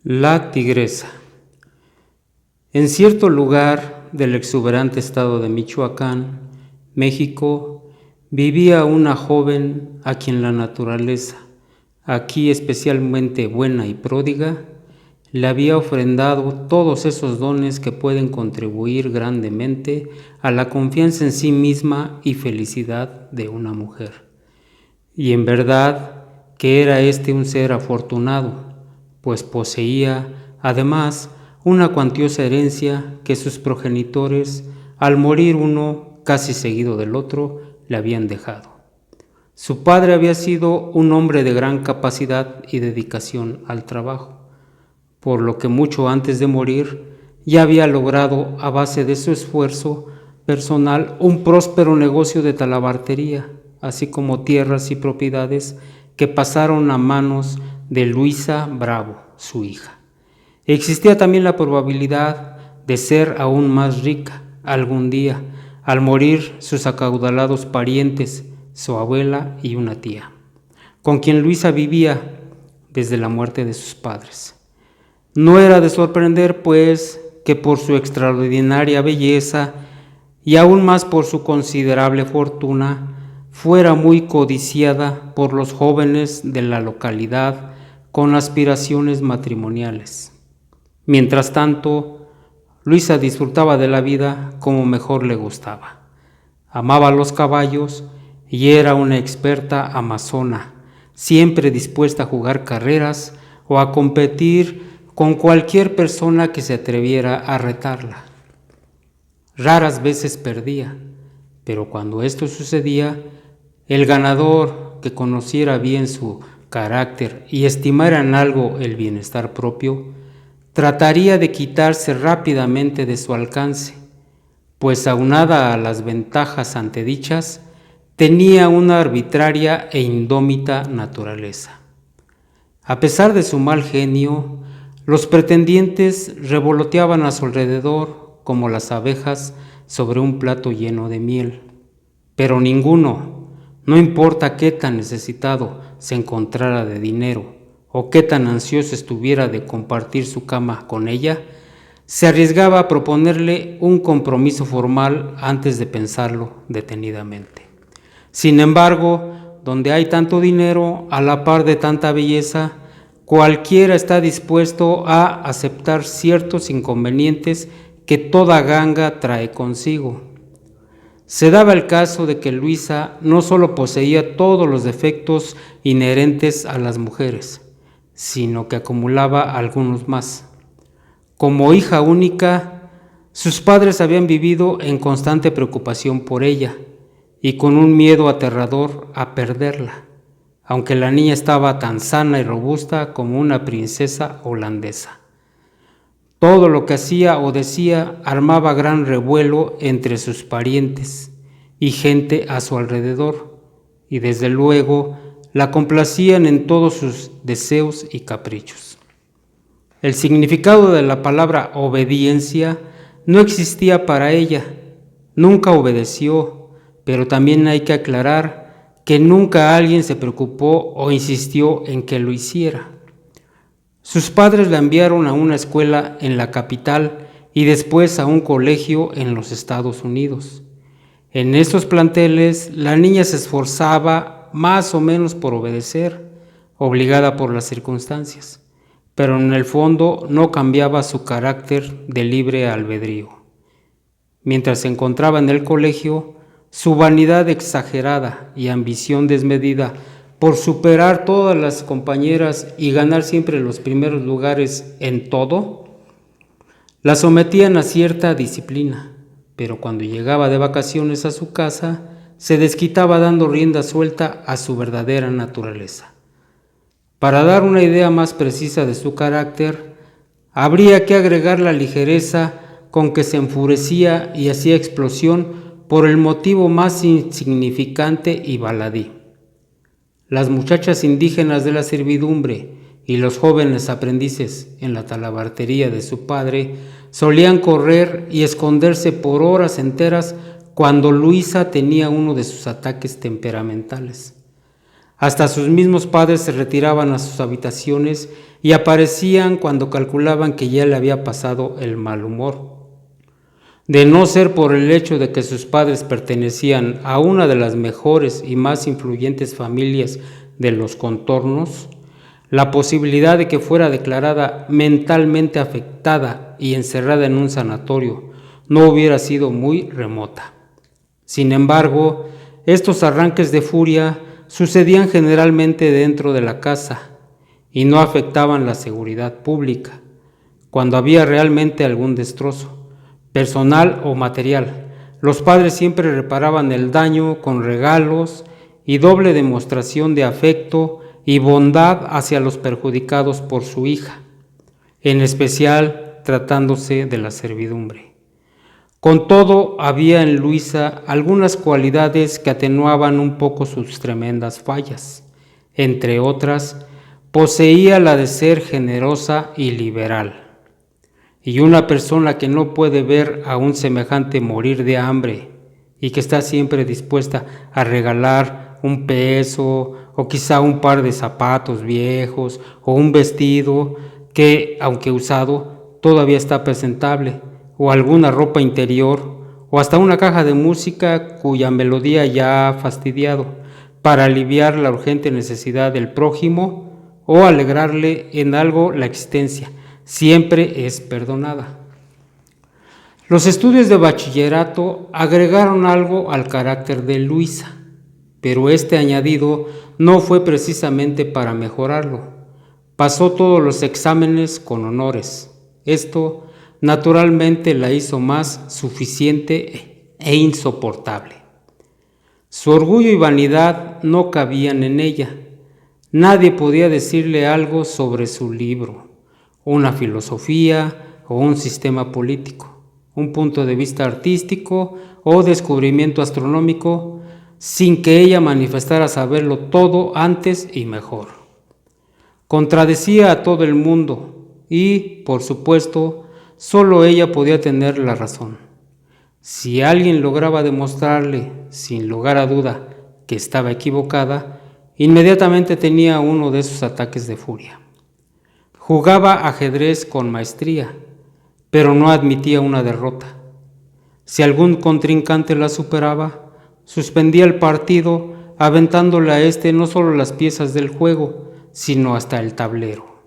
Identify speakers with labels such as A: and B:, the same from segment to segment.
A: La tigresa. En cierto lugar del exuberante estado de Michoacán, México, vivía una joven a quien la naturaleza, aquí especialmente buena y pródiga, le había ofrendado todos esos dones que pueden contribuir grandemente a la confianza en sí misma y felicidad de una mujer. Y en verdad que era un ser afortunado, pues poseía, además, una cuantiosa herencia que sus progenitores, al morir uno casi seguido del otro, le habían dejado. Su padre había sido un hombre de gran capacidad y dedicación al trabajo, por lo que mucho antes de morir ya había logrado, a base de su esfuerzo personal, un próspero negocio de talabartería, así como tierras y propiedades que pasaron a manos de Luisa Bravo, su hija. Existía también la probabilidad de ser aún más rica algún día, al morir sus acaudalados parientes, su abuela y una tía, con quien Luisa vivía desde la muerte de sus padres. No era de sorprender, pues, que por su extraordinaria belleza y aún más por su considerable fortuna, fuera muy codiciada por los jóvenes de la localidad con aspiraciones matrimoniales. Mientras tanto, Luisa disfrutaba de la vida como mejor le gustaba. Amaba los caballos y era una experta amazona, siempre dispuesta a jugar carreras o a competir con cualquier persona que se atreviera a retarla. Raras veces perdía, pero cuando esto sucedía, el ganador, que conociera bien su carácter y estimara en algo el bienestar propio, trataría de quitarse rápidamente de su alcance, pues aunada a las ventajas antedichas, tenía una arbitraria e indómita naturaleza. A pesar de su mal genio, los pretendientes revoloteaban a su alrededor como las abejas sobre un plato lleno de miel, pero ninguno, no importa qué tan necesitado se encontrara de dinero o qué tan ansioso estuviera de compartir su cama con ella, se arriesgaba a proponerle un compromiso formal antes de pensarlo detenidamente. Sin embargo, donde hay tanto dinero a la par de tanta belleza, cualquiera está dispuesto a aceptar ciertos inconvenientes que toda ganga trae consigo. Se daba el caso de que Luisa no solo poseía todos los defectos inherentes a las mujeres, sino que acumulaba algunos más. Como hija única, sus padres habían vivido en constante preocupación por ella y con un miedo aterrador a perderla, aunque la niña estaba tan sana y robusta como una princesa holandesa. Todo lo que hacía o decía armaba gran revuelo entre sus parientes y gente a su alrededor, y desde luego la complacían en todos sus deseos y caprichos. El significado de la palabra obediencia no existía para ella, nunca obedeció, pero también hay que aclarar que nunca alguien se preocupó o insistió en que lo hiciera. Sus padres la enviaron a una escuela en la capital y después a un colegio en los Estados Unidos. En estos planteles, la niña se esforzaba más o menos por obedecer, obligada por las circunstancias, pero en el fondo no cambiaba su carácter de libre albedrío. Mientras se encontraba en el colegio, su vanidad exagerada y ambición desmedida por superar todas las compañeras y ganar siempre los primeros lugares en todo, la sometían a cierta disciplina, pero cuando llegaba de vacaciones a su casa, se desquitaba dando rienda suelta a su verdadera naturaleza. Para dar una idea más precisa de su carácter, habría que agregar la ligereza con que se enfurecía y hacía explosión por el motivo más insignificante y baladí. Las muchachas indígenas de la servidumbre y los jóvenes aprendices en la talabartería de su padre solían correr y esconderse por horas enteras cuando Luisa tenía uno de sus ataques temperamentales. Hasta sus mismos padres se retiraban a sus habitaciones y aparecían cuando calculaban que ya le había pasado el mal humor. De no ser por el hecho de que sus padres pertenecían a una de las mejores y más influyentes familias de los contornos, la posibilidad de que fuera declarada mentalmente afectada y encerrada en un sanatorio no hubiera sido muy remota. Sin embargo, estos arranques de furia sucedían generalmente dentro de la casa y no afectaban la seguridad pública, cuando había realmente algún destrozo, personal o material. Los padres siempre reparaban el daño con regalos y doble demostración de afecto y bondad hacia los perjudicados por su hija, en especial tratándose de la servidumbre. Con todo, había en Luisa algunas cualidades que atenuaban un poco sus tremendas fallas. Entre otras, poseía la de ser generosa y liberal. Y una persona que no puede ver a un semejante morir de hambre y que está siempre dispuesta a regalar un peso o quizá un par de zapatos viejos o un vestido que, aunque usado, todavía está presentable, o alguna ropa interior, o hasta una caja de música cuya melodía ya ha fastidiado, para aliviar la urgente necesidad del prójimo o alegrarle en algo la existencia, siempre es perdonada. Los estudios de bachillerato agregaron algo al carácter de Luisa, pero este añadido no fue precisamente para mejorarlo. Pasó todos los exámenes con honores. Esto naturalmente la hizo más suficiente e insoportable. Su orgullo y vanidad no cabían en ella. Nadie podía decirle algo sobre su libro, una filosofía o un sistema político, un punto de vista artístico o descubrimiento astronómico, sin que ella manifestara saberlo todo antes y mejor. Contradecía a todo el mundo y, por supuesto, solo ella podía tener la razón. Si alguien lograba demostrarle, sin lugar a duda, que estaba equivocada, inmediatamente tenía uno de esos ataques de furia. Jugaba ajedrez con maestría, pero no admitía una derrota. Si algún contrincante la superaba, suspendía el partido, aventándole a éste no solo las piezas del juego, sino hasta el tablero.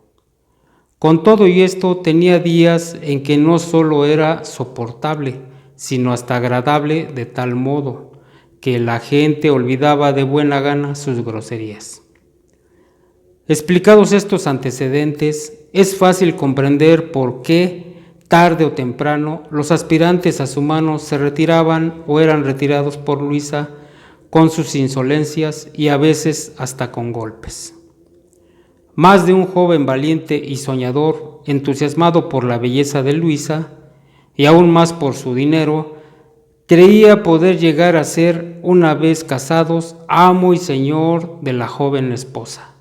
A: Con todo y esto, tenía días en que no solo era soportable, sino hasta agradable, de tal modo que la gente olvidaba de buena gana sus groserías. Explicados estos antecedentes, es fácil comprender por qué, tarde o temprano, los aspirantes a su mano se retiraban o eran retirados por Luisa con sus insolencias y a veces hasta con golpes. Más de un joven valiente y soñador, entusiasmado por la belleza de Luisa, y aún más por su dinero, creía poder llegar a ser, una vez casados, amo y señor de la joven esposa.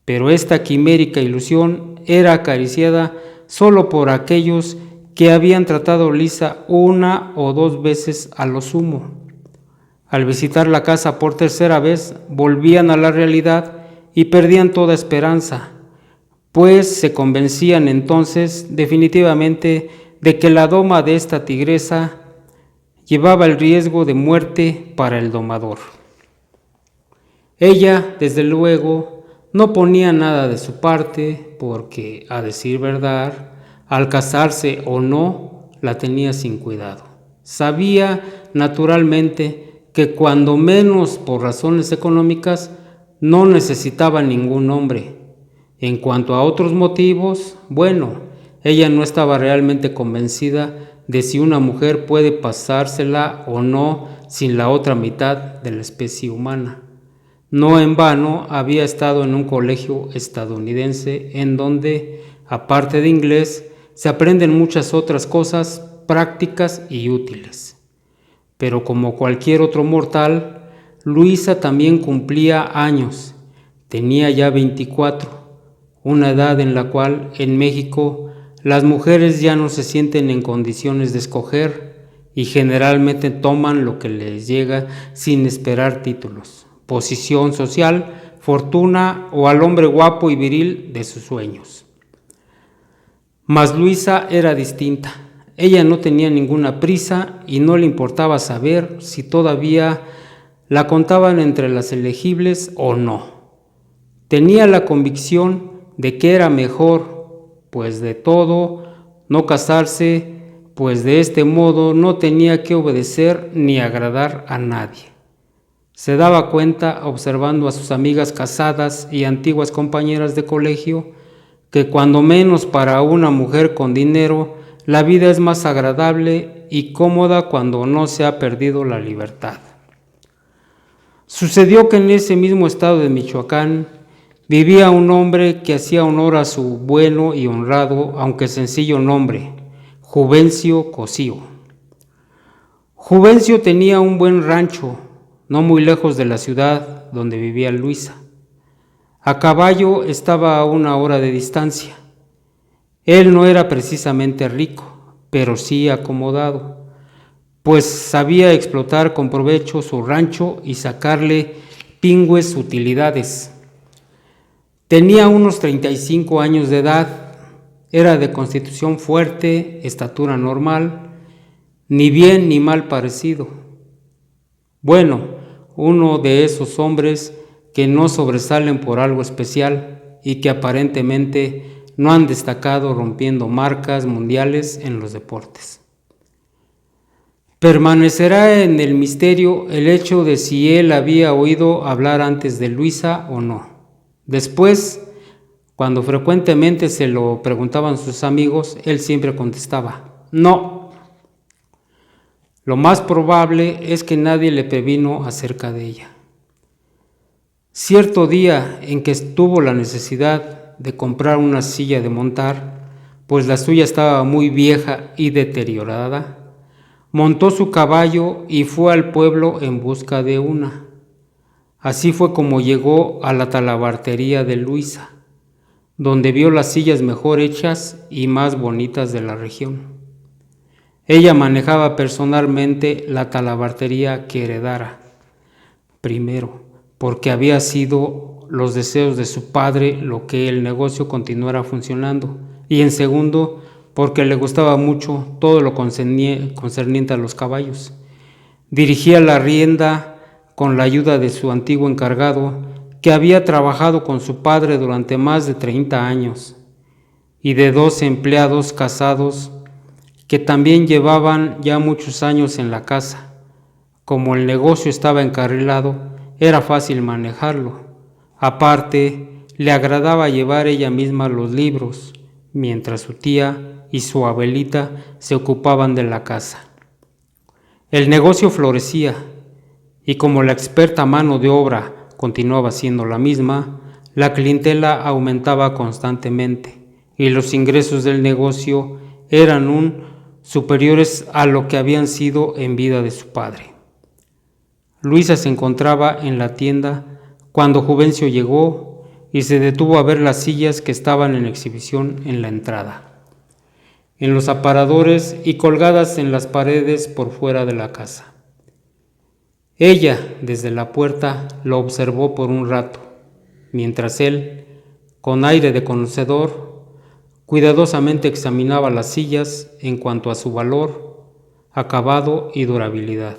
A: Pero esta quimérica ilusión era acariciada solo por aquellos que habían tratado a Luisa una o dos veces a lo sumo. Al visitar la casa por tercera vez, volvían a la realidad y perdían toda esperanza, pues se convencían entonces definitivamente de que la doma de esta tigresa llevaba el riesgo de muerte para el domador. Ella, desde luego, no ponía nada de su parte, porque, a decir verdad, al casarse o no, la tenía sin cuidado. Sabía, naturalmente, que cuando menos por razones económicas, no necesitaba ningún hombre. En cuanto a otros motivos, bueno, ella no estaba realmente convencida de si una mujer puede pasársela o no sin la otra mitad de la especie humana. No en vano había estado en un colegio estadounidense en donde, aparte de inglés, se aprenden muchas otras cosas prácticas y útiles. Pero como cualquier otro mortal, Luisa también cumplía años, tenía ya 24, una edad en la cual en México las mujeres ya no se sienten en condiciones de escoger y generalmente toman lo que les llega sin esperar títulos, posición social, fortuna o al hombre guapo y viril de sus sueños. Mas Luisa era distinta. Ella no tenía ninguna prisa y no le importaba saber si todavía la contaban entre las elegibles o no. Tenía la convicción de que era mejor, pues de todo, no casarse, pues de este modo no tenía que obedecer ni agradar a nadie. Se daba cuenta, observando a sus amigas casadas y antiguas compañeras de colegio, que cuando menos para una mujer con dinero, la vida es más agradable y cómoda cuando no se ha perdido la libertad. Sucedió que en ese mismo estado de Michoacán vivía un hombre que hacía honor a su bueno y honrado, aunque sencillo nombre, Juvencio Cosío. Juvencio tenía un buen rancho, no muy lejos de la ciudad donde vivía Luisa. A caballo estaba a 1 hora de distancia. Él no era precisamente rico, pero sí acomodado, pues sabía explotar con provecho su rancho y sacarle pingües utilidades. Tenía unos 35 años de edad, era de constitución fuerte, estatura normal, ni bien ni mal parecido. Bueno, uno de esos hombres que no sobresalen por algo especial y que aparentemente no han destacado rompiendo marcas mundiales en los deportes. Permanecerá en el misterio el hecho de si él había oído hablar antes de Luisa o no. Después, cuando frecuentemente se lo preguntaban sus amigos, él siempre contestaba, no. Lo más probable es que nadie le previno acerca de ella. Cierto día en que tuvo la necesidad de comprar una silla de montar, pues la suya estaba muy vieja y deteriorada, montó su caballo y fue al pueblo en busca de una. Así fue como llegó a la talabartería de Luisa, donde vio las sillas mejor hechas y más bonitas de la región. Ella manejaba personalmente la talabartería que heredara, primero, porque había sido los deseos de su padre lo que el negocio continuara funcionando, y en segundo, porque le gustaba mucho todo lo concerniente a los caballos. Dirigía la rienda con la ayuda de su antiguo encargado, que había trabajado con su padre durante más de 30 años, y de 2 empleados casados que también llevaban ya muchos años en la casa. Como el negocio estaba encarrilado, era fácil manejarlo. Aparte, le agradaba llevar ella misma los libros, mientras su tía y su abuelita se ocupaban de la casa. El negocio florecía, y como la experta mano de obra continuaba siendo la misma, la clientela aumentaba constantemente, y los ingresos del negocio eran superiores a lo que habían sido en vida de su padre. Luisa se encontraba en la tienda cuando Juvencio llegó y se detuvo a ver las sillas que estaban en exhibición en la entrada, en los aparadores y colgadas en las paredes por fuera de la casa. Ella, desde la puerta, lo observó por un rato, mientras él, con aire de conocedor, cuidadosamente examinaba las sillas en cuanto a su valor, acabado y durabilidad.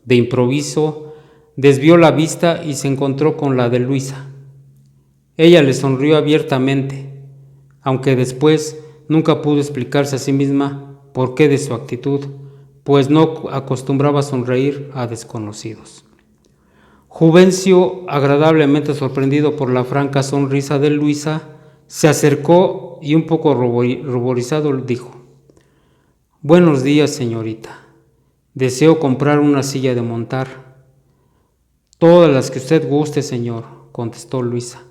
A: De improviso, desvió la vista y se encontró con la de Luisa. Ella le sonrió abiertamente, aunque después nunca pudo explicarse a sí misma por qué de su actitud, pues no acostumbraba a sonreír a desconocidos. Juvencio, agradablemente sorprendido por la franca sonrisa de Luisa, se acercó y un poco ruborizado dijo: «Buenos días, señorita. Deseo comprar una silla de montar». «Todas las que usted guste, señor», contestó Luisa.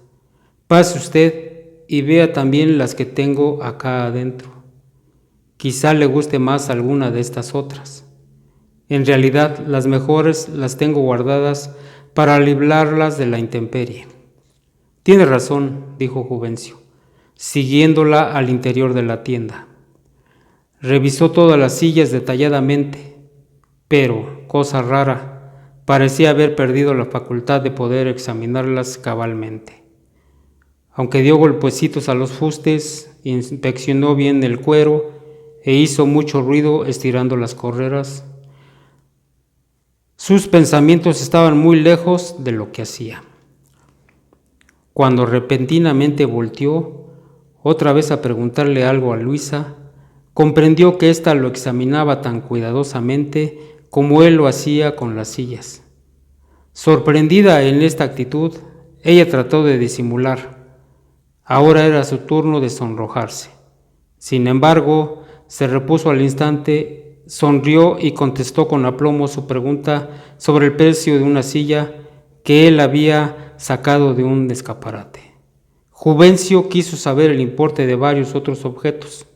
A: «Pase usted y vea también las que tengo acá adentro. Quizá le guste más alguna de estas otras. En realidad, las mejores las tengo guardadas para librarlas de la intemperie». «Tiene razón», dijo Juvencio, siguiéndola al interior de la tienda. Revisó todas las sillas detalladamente, pero, cosa rara, parecía haber perdido la facultad de poder examinarlas cabalmente. Aunque dio golpecitos a los fustes, inspeccionó bien el cuero e hizo mucho ruido estirando las correas, sus pensamientos estaban muy lejos de lo que hacía. Cuando repentinamente volteó otra vez a preguntarle algo a Luisa, comprendió que ésta lo examinaba tan cuidadosamente como él lo hacía con las sillas. Sorprendida en esta actitud, ella trató de disimular. Ahora era su turno de sonrojarse. Sin embargo, se repuso al instante, sonrió y contestó con aplomo su pregunta sobre el precio de una silla que él había sacado de un escaparate. Juvencio quiso saber el importe de varios otros objetos,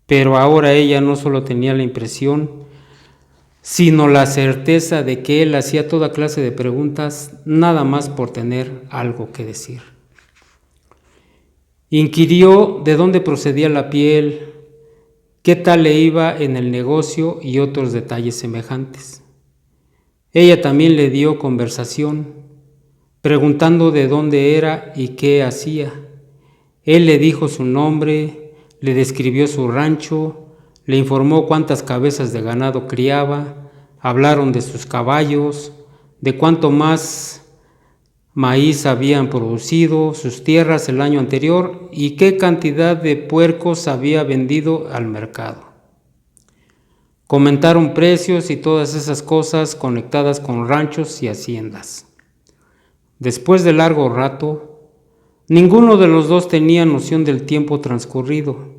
A: pero ahora ella no solo tenía la impresión, sino la certeza de que él hacía toda clase de preguntas nada más por tener algo que decir. Inquirió de dónde procedía la piel, qué tal le iba en el negocio y otros detalles semejantes. Ella también le dio conversación, preguntando de dónde era y qué hacía. Él le dijo su nombre, le describió su rancho, le informó cuántas cabezas de ganado criaba, hablaron de sus caballos, de cuánto más maíz habían producido sus tierras el año anterior y qué cantidad de puercos había vendido al mercado. Comentaron precios y todas esas cosas conectadas con ranchos y haciendas. Después de largo rato, ninguno de los dos tenía noción del tiempo transcurrido,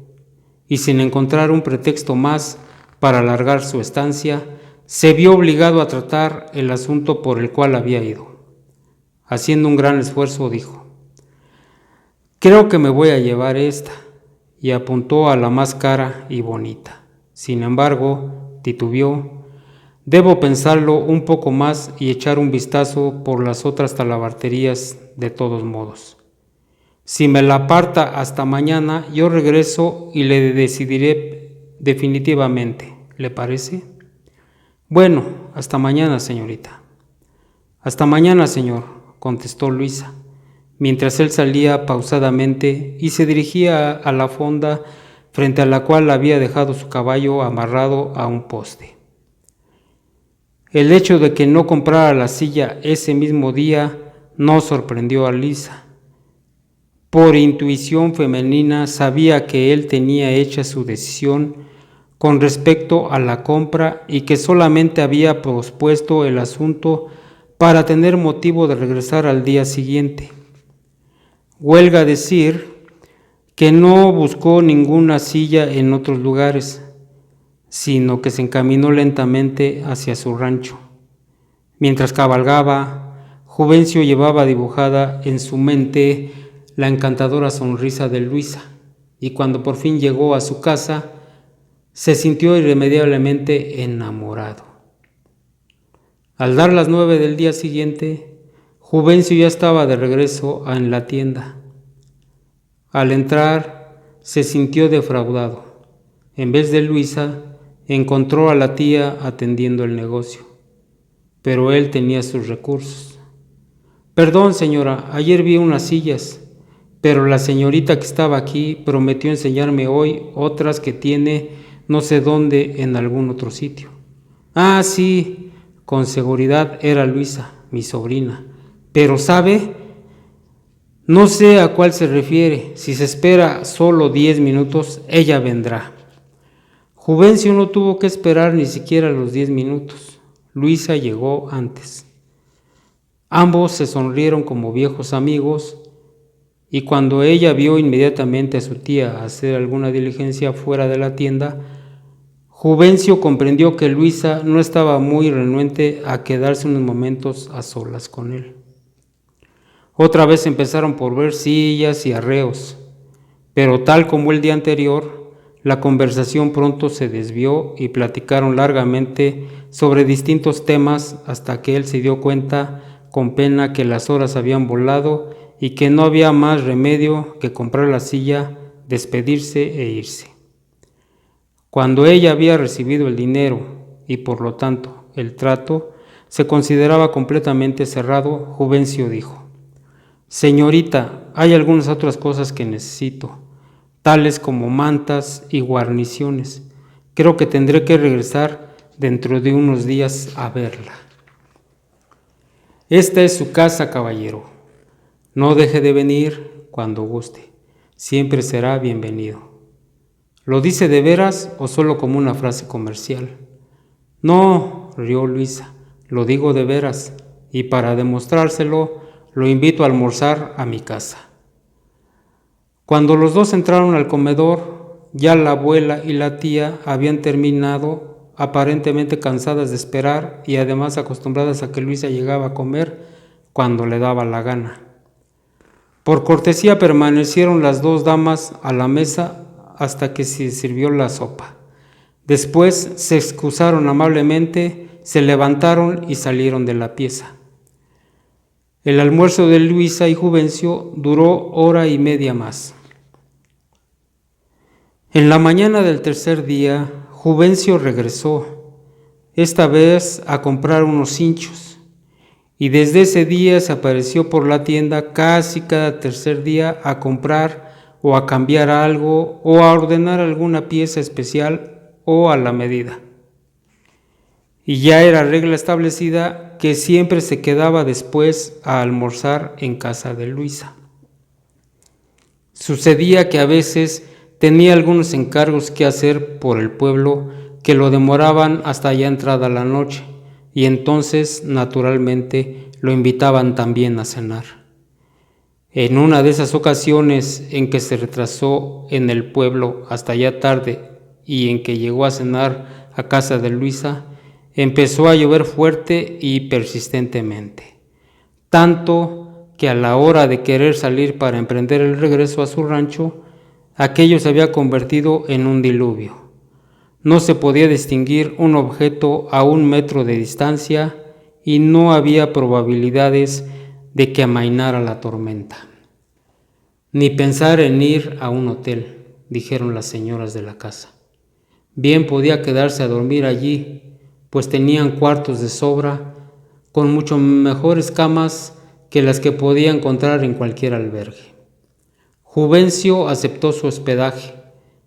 A: y sin encontrar un pretexto más para alargar su estancia, se vio obligado a tratar el asunto por el cual había ido. Haciendo un gran esfuerzo, dijo: «Creo que me voy a llevar esta», y apuntó a la más cara y bonita. Sin embargo, titubeó: «Debo pensarlo un poco más y echar un vistazo por las otras talabarterías de todos modos. Si me la aparta hasta mañana, yo regreso y le decidiré definitivamente. ¿Le parece?». «Bueno, hasta mañana, señorita». «Hasta mañana, señor», contestó Luisa, mientras él salía pausadamente y se dirigía a la fonda frente a la cual había dejado su caballo amarrado a un poste. El hecho de que no comprara la silla ese mismo día no sorprendió a Luisa. Por intuición femenina sabía que él tenía hecha su decisión con respecto a la compra y que solamente había pospuesto el asunto para tener motivo de regresar al día siguiente. Huelga decir que no buscó ninguna silla en otros lugares, sino que se encaminó lentamente hacia su rancho. Mientras cabalgaba, Juvencio llevaba dibujada en su mente la encantadora sonrisa de Luisa, y cuando por fin llegó a su casa, se sintió irremediablemente enamorado. Al dar las 9 del día siguiente, Juvencio ya estaba de regreso en la tienda. Al entrar, se sintió defraudado. En vez de Luisa, encontró a la tía atendiendo el negocio, pero él tenía sus recursos. «Perdón, señora, ayer vi unas sillas, pero la señorita que estaba aquí prometió enseñarme hoy otras que tiene no sé dónde en algún otro sitio». «Ah, sí», con seguridad era Luisa, mi sobrina. «Pero, ¿sabe? No sé a cuál se refiere. Si se espera solo 10 minutos, ella vendrá». Juvencio no tuvo que esperar ni siquiera los 10 minutos. Luisa llegó antes. Ambos se sonrieron como viejos amigos, y cuando ella vio inmediatamente a su tía hacer alguna diligencia fuera de la tienda, Juvencio comprendió que Luisa no estaba muy renuente a quedarse unos momentos a solas con él. Otra vez empezaron por ver sillas y arreos, pero tal como el día anterior, la conversación pronto se desvió y platicaron largamente sobre distintos temas hasta que él se dio cuenta con pena que las horas habían volado y que no había más remedio que comprar la silla, despedirse e irse. Cuando ella había recibido el dinero y por lo tanto el trato, se consideraba completamente cerrado, Juvencio dijo: «Señorita, hay algunas otras cosas que necesito, tales como mantas y guarniciones. Creo que tendré que regresar dentro de unos días a verla». «Esta es su casa, caballero. No deje de venir cuando guste. Siempre será bienvenido». «¿Lo dice de veras o solo como una frase comercial?» «No», rió Luisa, «lo digo de veras, y para demostrárselo, lo invito a almorzar a mi casa». Cuando los dos entraron al comedor, ya la abuela y la tía habían terminado, aparentemente cansadas de esperar y además acostumbradas a que Luisa llegaba a comer cuando le daba la gana. Por cortesía permanecieron las dos damas a la mesa hasta que se sirvió la sopa. Después se excusaron amablemente, se levantaron y salieron de la pieza. El almuerzo de Luisa y Juvencio duró hora y media más. En la mañana del tercer día, Juvencio regresó, esta vez a comprar unos cinchos, y desde ese día se apareció por la tienda casi cada tercer día a comprar o a cambiar algo o a ordenar alguna pieza especial o a la medida. Y ya era regla establecida que siempre se quedaba después a almorzar en casa de Luisa. Sucedía que a veces tenía algunos encargos que hacer por el pueblo que lo demoraban hasta ya entrada la noche, y entonces, naturalmente, lo invitaban también a cenar. En una de esas ocasiones en que se retrasó en el pueblo hasta ya tarde y en que llegó a cenar a casa de Luisa, empezó a llover fuerte y persistentemente, tanto que a la hora de querer salir para emprender el regreso a su rancho, aquello se había convertido en un diluvio. No se podía distinguir un objeto a 1 metro de distancia y no había probabilidades de que amainara la tormenta. «Ni pensar en ir a un hotel», dijeron las señoras de la casa. Bien podía quedarse a dormir allí, pues tenían cuartos de sobra, con mucho mejores camas que las que podía encontrar en cualquier albergue. Juvencio aceptó su hospedaje,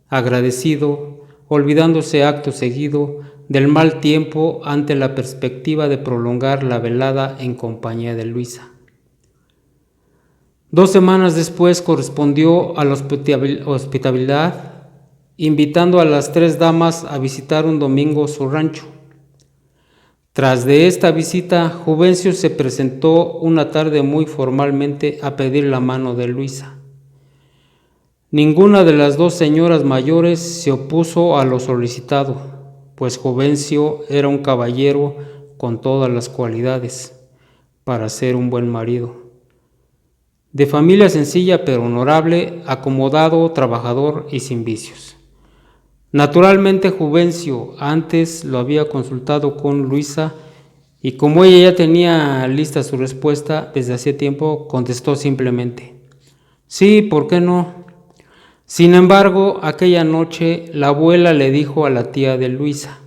A: agradecido, olvidándose acto seguido del mal tiempo ante la perspectiva de prolongar la velada en compañía de Luisa. 2 semanas después correspondió a la hospitalidad, invitando a las 3 damas a visitar un domingo su rancho. Tras de esta visita, Juvencio se presentó una tarde muy formalmente a pedir la mano de Luisa. Ninguna de las 2 señoras mayores se opuso a lo solicitado, pues Juvencio era un caballero con todas las cualidades para ser un buen marido. De familia sencilla pero honorable, acomodado, trabajador y sin vicios. Naturalmente Juvencio antes lo había consultado con Luisa y como ella ya tenía lista su respuesta desde hacía tiempo, contestó simplemente: «Sí, ¿por qué no?». Sin embargo, aquella noche la abuela le dijo a la tía de Luisa: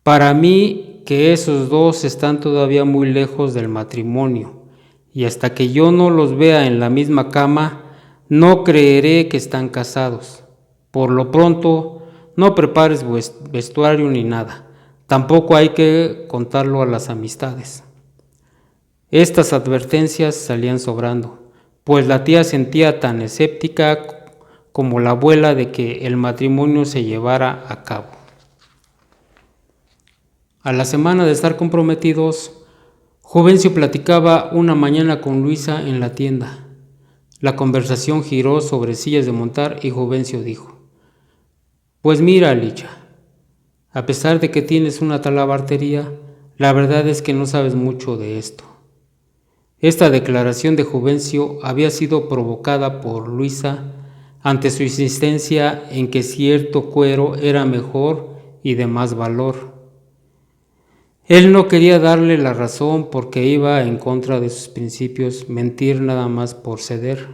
A: «Para mí que esos dos están todavía muy lejos del matrimonio, y hasta que yo no los vea en la misma cama, no creeré que están casados. Por lo pronto, no prepares vestuario ni nada, tampoco hay que contarlo a las amistades». Estas advertencias salían sobrando, pues la tía sentía tan escéptica como la abuela de que el matrimonio se llevara a cabo. A la semana de estar comprometidos, Juvencio platicaba una mañana con Luisa en la tienda. La conversación giró sobre sillas de montar y Juvencio dijo: «Pues mira, Licha, a pesar de que tienes una talabartería, la verdad es que no sabes mucho de esto». Esta declaración de Juvencio había sido provocada por Luisa ante su insistencia en que cierto cuero era mejor y de más valor. Él no quería darle la razón porque iba en contra de sus principios mentir nada más por ceder.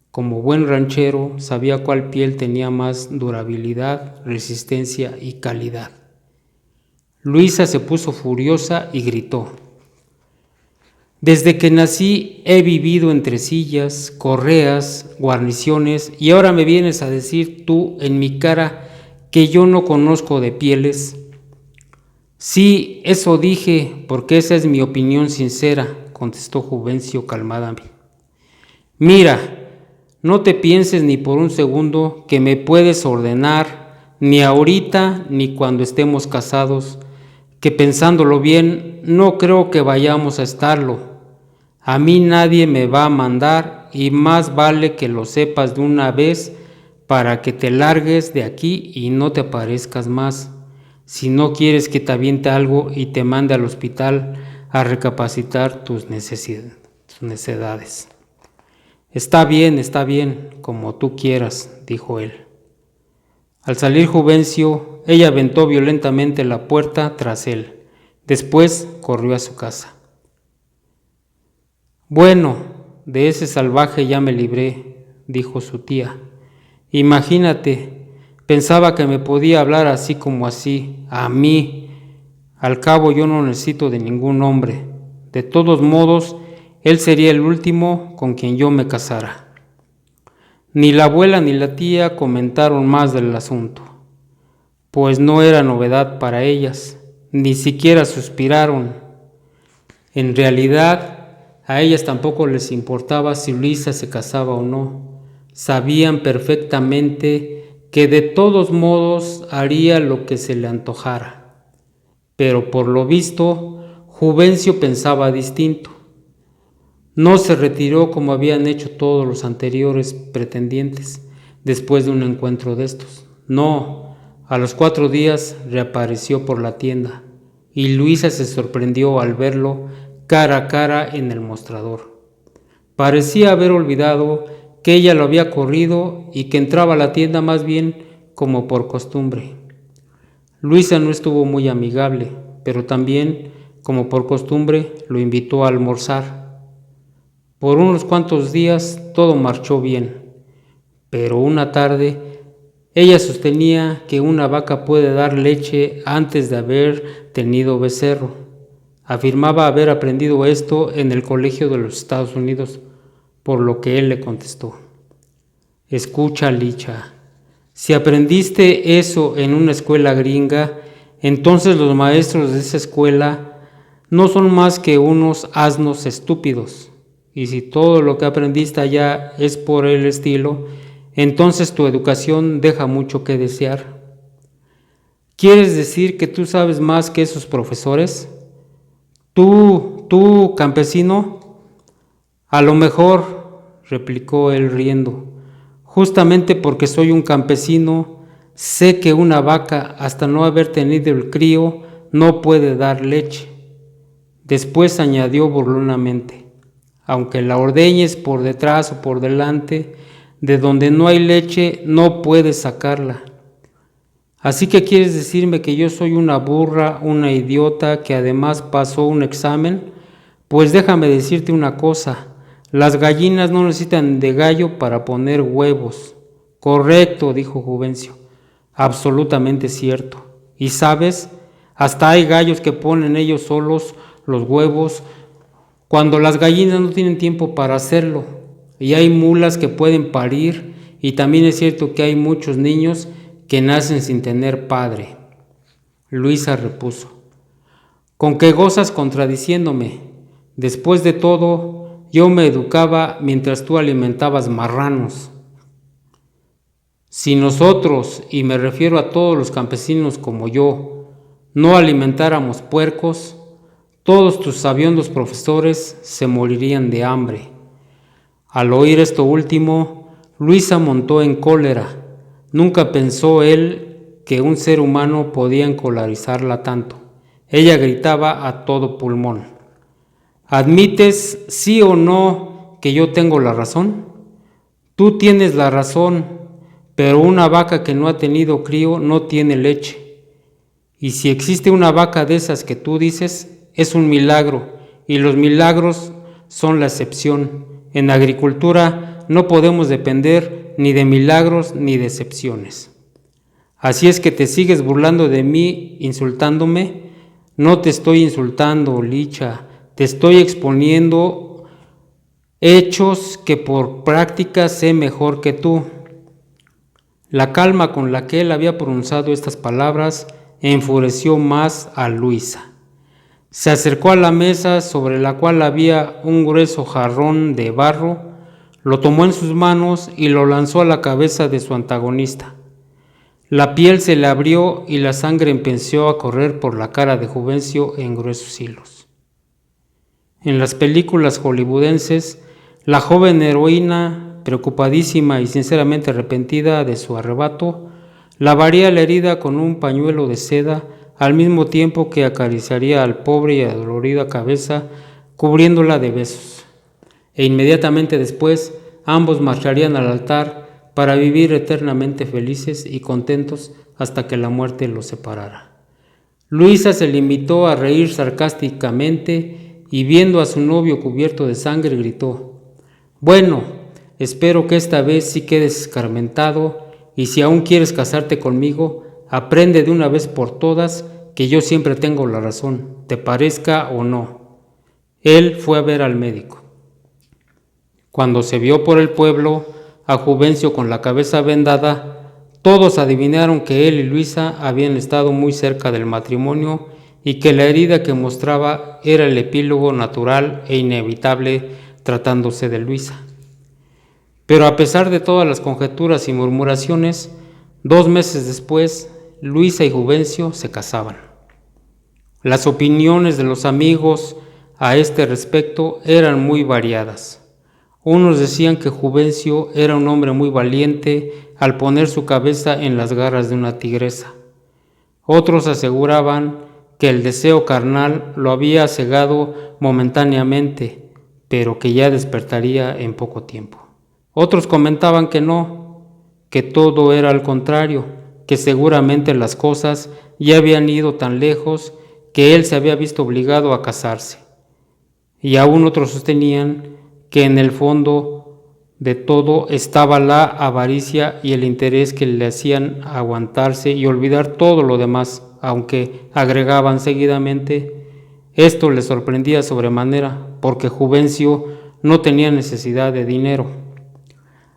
A: Como buen ranchero, sabía cuál piel tenía más durabilidad, resistencia y calidad. Luisa se puso furiosa y gritó: «Desde que nací he vivido entre sillas, correas, guarniciones, y ahora me vienes a decir tú en mi cara que yo no conozco de pieles». «Sí, eso dije, porque esa es mi opinión sincera», contestó Juvencio calmadamente. «Mira, no te pienses ni por un segundo que me puedes ordenar, ni ahorita ni cuando estemos casados, que pensándolo bien, no creo que vayamos a estarlo. A mí nadie me va a mandar y más vale que lo sepas de una vez para que te largues de aquí y no te aparezcas más, si no quieres que te aviente algo y te mande al hospital a recapacitar tus necedades». Está bien, como tú quieras», dijo él. Al salir Juvencio, ella aventó violentamente la puerta tras él. Después corrió a su casa. «Bueno, de ese salvaje ya me libré», dijo su tía. «Imagínate, pensaba que me podía hablar así como así, a mí. Al cabo yo no necesito de ningún hombre. De todos modos, él sería el último con quien yo me casara». Ni la abuela ni la tía comentaron más del asunto, pues no era novedad para ellas, ni siquiera suspiraron. En realidad, a ellas tampoco les importaba si Luisa se casaba o no. Sabían perfectamente que de todos modos haría lo que se le antojara. Pero por lo visto, Juvencio pensaba distinto. No se retiró como habían hecho todos los anteriores pretendientes después de un encuentro de estos. No, a los 4 días reapareció por la tienda y Luisa se sorprendió al verlo cara a cara en el mostrador. Parecía haber olvidado que ella lo había corrido y que entraba a la tienda más bien como por costumbre. Luisa no estuvo muy amigable, pero también, como por costumbre, lo invitó a almorzar. Por unos cuantos días todo marchó bien, pero una tarde ella sostenía que una vaca puede dar leche antes de haber tenido becerro. Afirmaba haber aprendido esto en el colegio de los Estados Unidos, por lo que él le contestó: «Escucha, Licha, si aprendiste eso en una escuela gringa, entonces los maestros de esa escuela no son más que unos asnos estúpidos. Y si todo lo que aprendiste allá es por el estilo, entonces tu educación deja mucho que desear». «¿Quieres decir que tú sabes más que esos profesores? Tú, campesino». «A lo mejor», replicó él riendo. «Justamente porque soy un campesino, sé que una vaca, hasta no haber tenido el crío, no puede dar leche». Después añadió burlonamente: «Aunque la ordeñes por detrás o por delante, de donde no hay leche no puedes sacarla. Así que quieres decirme que yo soy una burra, una idiota que además pasó un examen. Pues déjame decirte una cosa, las gallinas no necesitan de gallo para poner huevos». «Correcto», dijo Juvencio, «absolutamente cierto. Y sabes, hasta hay gallos que ponen ellos solos los huevos cuando las gallinas no tienen tiempo para hacerlo, y hay mulas que pueden parir, y también es cierto que hay muchos niños que nacen sin tener padre». Luisa repuso: «¿Con qué gozas contradiciéndome? Después de todo, yo me educaba mientras tú alimentabas marranos. Si nosotros, y me refiero a todos los campesinos como yo, no alimentáramos puercos, todos tus sabiondos profesores se morirían de hambre». Al oír esto último, Luisa montó en cólera. Nunca pensó él que un ser humano podía encolarizarla tanto. Ella gritaba a todo pulmón: «¿Admites, sí o no, que yo tengo la razón? Tú tienes la razón, pero una vaca que no ha tenido crío no tiene leche. Y si existe una vaca de esas que tú dices, es un milagro, y los milagros son la excepción. En agricultura no podemos depender ni de milagros ni de excepciones. Así es que te sigues burlando de mí, insultándome, No te estoy insultando, Licha, te estoy exponiendo hechos que por práctica sé mejor que tú. La calma con la que él había pronunciado estas palabras enfureció más a Luisa. Se acercó a la mesa sobre la cual había un grueso jarrón de barro, lo tomó en sus manos y lo lanzó a la cabeza de su antagonista. La piel se le abrió y la sangre empezó a correr por la cara de Juvencio en gruesos hilos. En las películas hollywoodenses, la joven heroína, preocupadísima y sinceramente arrepentida de su arrebato, lavaría la herida con un pañuelo de seda al mismo tiempo que acariciaría al pobre y adolorida cabeza, cubriéndola de besos. E inmediatamente después, ambos marcharían al altar para vivir eternamente felices y contentos hasta que la muerte los separara. Luisa se limitó a reír sarcásticamente y viendo a su novio cubierto de sangre gritó: «Bueno, espero que esta vez sí quedes escarmentado y si aún quieres casarte conmigo, aprende de una vez por todas que yo siempre tengo la razón, te parezca o no». Él fue a ver al médico. Cuando se vio por el pueblo a Juvencio con la cabeza vendada, todos adivinaron que él y Luisa habían estado muy cerca del matrimonio y que la herida que mostraba era el epílogo natural e inevitable tratándose de Luisa. Pero a pesar de todas las conjeturas y murmuraciones, 2 meses después, Luisa y Juvencio se casaban. Las opiniones de los amigos a este respecto eran muy variadas. Unos decían que Juvencio era un hombre muy valiente al poner su cabeza en las garras de una tigresa. Otros aseguraban que el deseo carnal lo había cegado momentáneamente, pero que ya despertaría en poco tiempo. Otros comentaban que no, que todo era al contrario, que seguramente las cosas ya habían ido tan lejos que él se había visto obligado a casarse. Y aún otros sostenían que en el fondo de todo estaba la avaricia y el interés que le hacían aguantarse y olvidar todo lo demás, aunque agregaban seguidamente, esto le sorprendía sobremanera, porque Juvencio no tenía necesidad de dinero.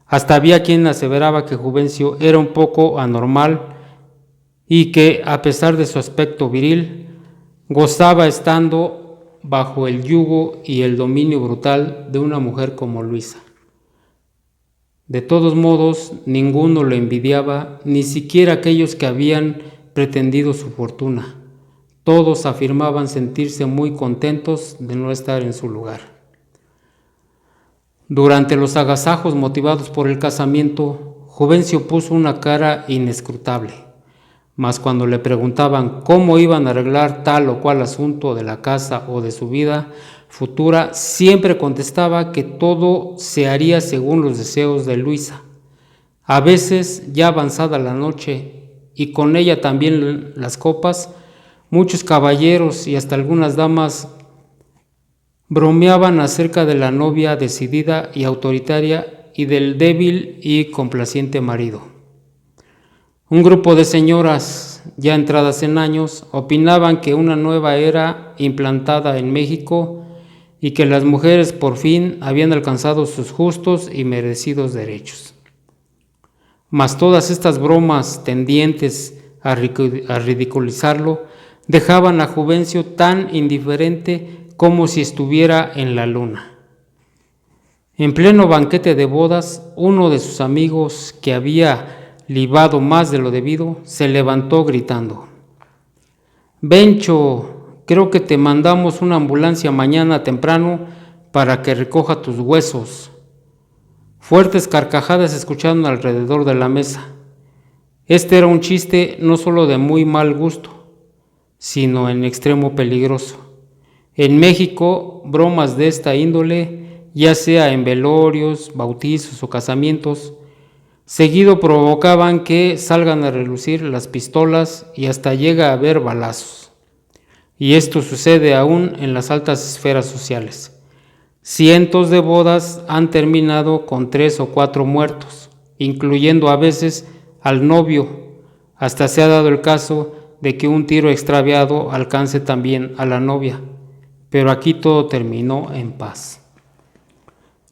A: Hasta había quien aseveraba que Juvencio era un poco anormal y que, a pesar de su aspecto viril, gozaba estando bajo el yugo y el dominio brutal de una mujer como Luisa. De todos modos, ninguno lo envidiaba, ni siquiera aquellos que habían pretendido su fortuna. Todos afirmaban sentirse muy contentos de no estar en su lugar. Durante los agasajos motivados por el casamiento, Juvencio puso una cara inescrutable. Mas cuando le preguntaban cómo iban a arreglar tal o cual asunto de la casa o de su vida futura, siempre contestaba que todo se haría según los deseos de Luisa. A veces, ya avanzada la noche, y con ella también las copas, muchos caballeros y hasta algunas damas bromeaban acerca de la novia decidida y autoritaria y del débil y complaciente marido. Un grupo de señoras, ya entradas en años, opinaban que una nueva era implantada en México y que las mujeres por fin habían alcanzado sus justos y merecidos derechos. Mas todas estas bromas tendientes a ridiculizarlo dejaban a Juvencio tan indiferente como si estuviera en la luna. En pleno banquete de bodas, uno de sus amigos, que había libado más de lo debido, se levantó gritando: «Bencho, creo que te mandamos una ambulancia mañana temprano para que recoja tus huesos». Fuertes carcajadas se escucharon alrededor de la mesa. Este era un chiste no solo de muy mal gusto, sino en extremo peligroso. En México, bromas de esta índole, ya sea en velorios, bautizos o casamientos, seguido provocaban que salgan a relucir las pistolas y hasta llega a haber balazos. Y esto sucede aún en las altas esferas sociales. Cientos de bodas han terminado con 3 o 4 muertos, incluyendo a veces al novio. Hasta se ha dado el caso de que un tiro extraviado alcance también a la novia, pero aquí todo terminó en paz.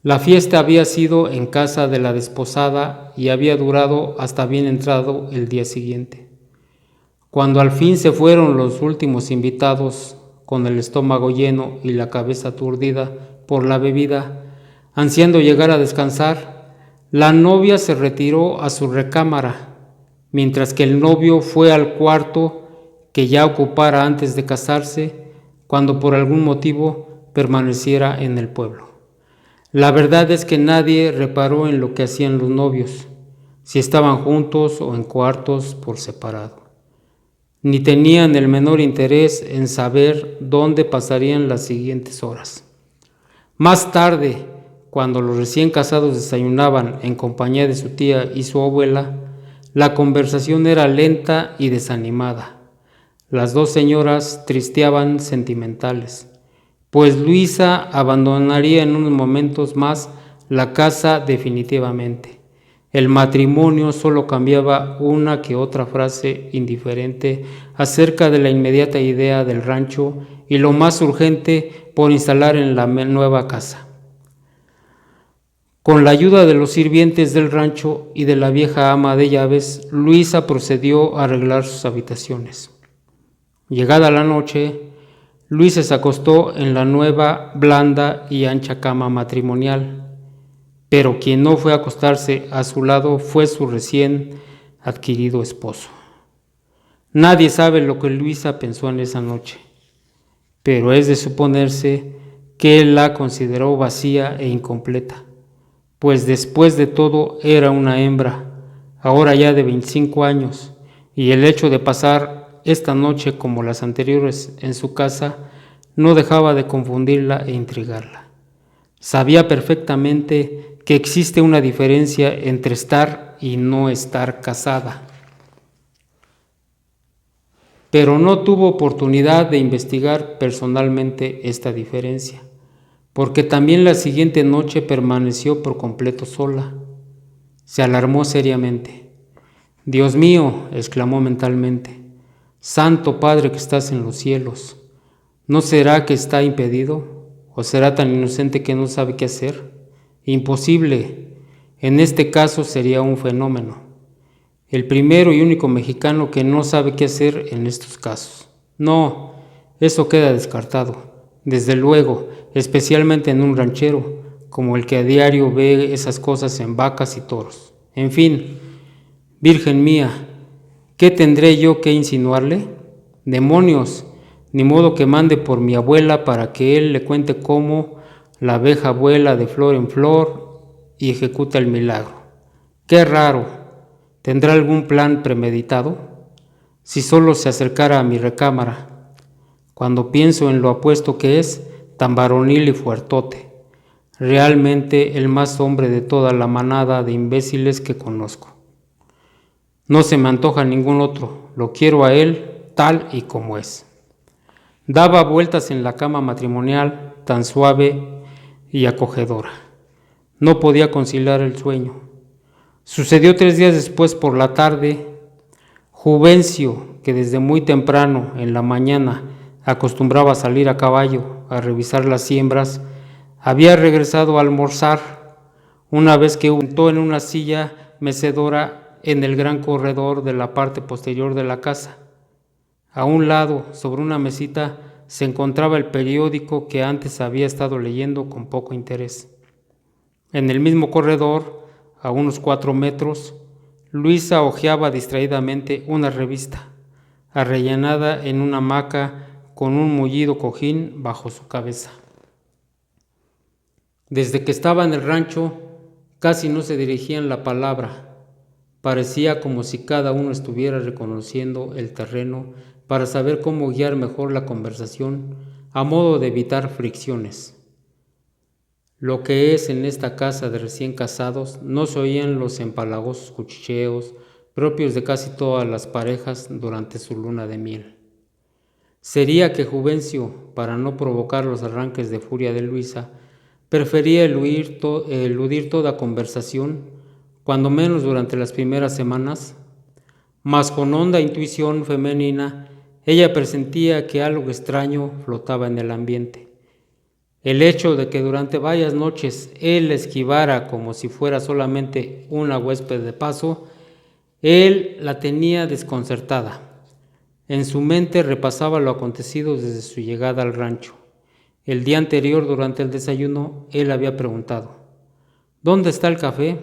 A: La fiesta había sido en casa de la desposada y había durado hasta bien entrado el día siguiente. Cuando al fin se fueron los últimos invitados, con el estómago lleno y la cabeza aturdida por la bebida, ansiando llegar a descansar, la novia se retiró a su recámara, mientras que el novio fue al cuarto que ya ocupara antes de casarse, cuando por algún motivo permaneciera en el pueblo. La verdad es que nadie reparó en lo que hacían los novios, si estaban juntos o en cuartos por separado, ni tenían el menor interés en saber dónde pasarían las siguientes horas. Más tarde, cuando los recién casados desayunaban en compañía de su tía y su abuela, la conversación era lenta y desanimada. Las dos señoras tristeaban sentimentales, pues Luisa abandonaría en unos momentos más la casa definitivamente. El matrimonio solo cambiaba una que otra frase indiferente acerca de la inmediata idea del rancho y lo más urgente por instalar en la nueva casa. Con la ayuda de los sirvientes del rancho y de la vieja ama de llaves, Luisa procedió a arreglar sus habitaciones. Llegada la noche, Luisa se acostó en la nueva, blanda y ancha cama matrimonial, pero quien no fue a acostarse a su lado fue su recién adquirido esposo. Nadie sabe lo que Luisa pensó en esa noche, pero es de suponerse que él la consideró vacía e incompleta, pues después de todo era una hembra, ahora ya de 25 años, y el hecho de pasar esta noche como las anteriores en su casa no dejaba de confundirla e intrigarla. Sabía perfectamente que existe una diferencia entre estar y no estar casada, pero no tuvo oportunidad de investigar personalmente esta diferencia, porque también la siguiente noche permaneció por completo sola. Se alarmó seriamente. «Dios mío», exclamó mentalmente, «Santo Padre que estás en los cielos, ¿no será que está impedido? ¿O será tan inocente que no sabe qué hacer? Imposible. En este caso sería un fenómeno. El primero y único mexicano que no sabe qué hacer en estos casos. No, eso queda descartado. Desde luego, especialmente en un ranchero, como el que a diario ve esas cosas en vacas y toros. En fin, Virgen mía, ¿qué tendré yo que insinuarle? ¡Demonios! Ni modo que mande por mi abuela para que él le cuente cómo la abeja vuela de flor en flor y ejecuta el milagro. ¡Qué raro! ¿Tendrá algún plan premeditado? Si solo se acercara a mi recámara, cuando pienso en lo apuesto que es, tan varonil y fuertote, realmente el más hombre de toda la manada de imbéciles que conozco. No se me antoja ningún otro, lo quiero a él tal y como es». Daba vueltas en la cama matrimonial tan suave y acogedora. No podía conciliar el sueño. Sucedió 3 días después por la tarde. Juvencio, que desde muy temprano en la mañana acostumbraba a salir a caballo a revisar las siembras, había regresado a almorzar una vez que sentó en una silla mecedora en el gran corredor de la parte posterior de la casa. A un lado, sobre una mesita, se encontraba el periódico que antes había estado leyendo con poco interés. En el mismo corredor, a unos 4 metros, Luisa hojeaba distraídamente una revista, arrellanada en una hamaca con un mullido cojín bajo su cabeza. Desde que estaba en el rancho, casi no se dirigían la palabra. Parecía como si cada uno estuviera reconociendo el terreno para saber cómo guiar mejor la conversación a modo de evitar fricciones. Lo que es en esta casa de recién casados, no se oían los empalagosos cuchicheos propios de casi todas las parejas durante su luna de miel. Sería que Juvencio, para no provocar los arranques de furia de Luisa, prefería eludir toda conversación, cuando menos durante las primeras semanas. mas con honda intuición femenina, ella presentía que algo extraño flotaba en el ambiente. El hecho de que durante varias noches él la esquivara como si fuera solamente una huésped de paso, él la tenía desconcertada. En su mente repasaba lo acontecido desde su llegada al rancho. El día anterior, durante el desayuno, él había preguntado: ¿dónde está el café?